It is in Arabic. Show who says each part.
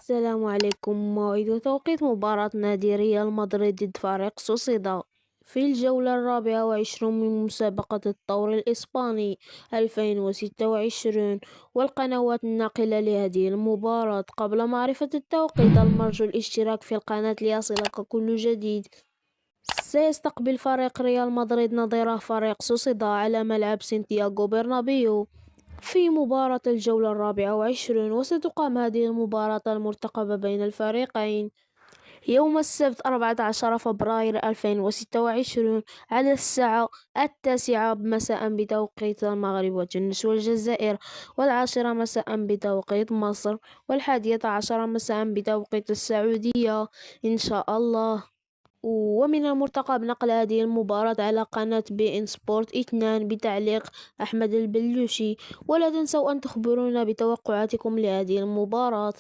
Speaker 1: السلام عليكم. موعد وتوقيت مباراة نادي ريال مدريد ضد فريق سوسيداد في الجولة 24 من مسابقة الدوري الإسباني 2026، والقنوات الناقلة لهذه المباراة. قبل معرفة التوقيت المرجو الاشتراك في القناة ليصلك كل جديد. سيستقبل فريق ريال مدريد نظيره فريق سوسيداد على ملعب سانتياغو برنابيو في مباراة الجولة 24، وستقام هذه المباراة المرتقبة بين الفريقين يوم السبت 14 فبراير 2026 على الساعة 9 مساء بتوقيت المغرب وتونس والجزائر، والعاشرة مساء بتوقيت مصر، والحادية عشر مساء بتوقيت السعودية إن شاء الله. ومن المرتقب نقل هذه المباراة على قناة بي إن سبورت 2 بتعليق أحمد البلوشي. ولا تنسوا أن تخبرونا بتوقعاتكم لهذه المباراة.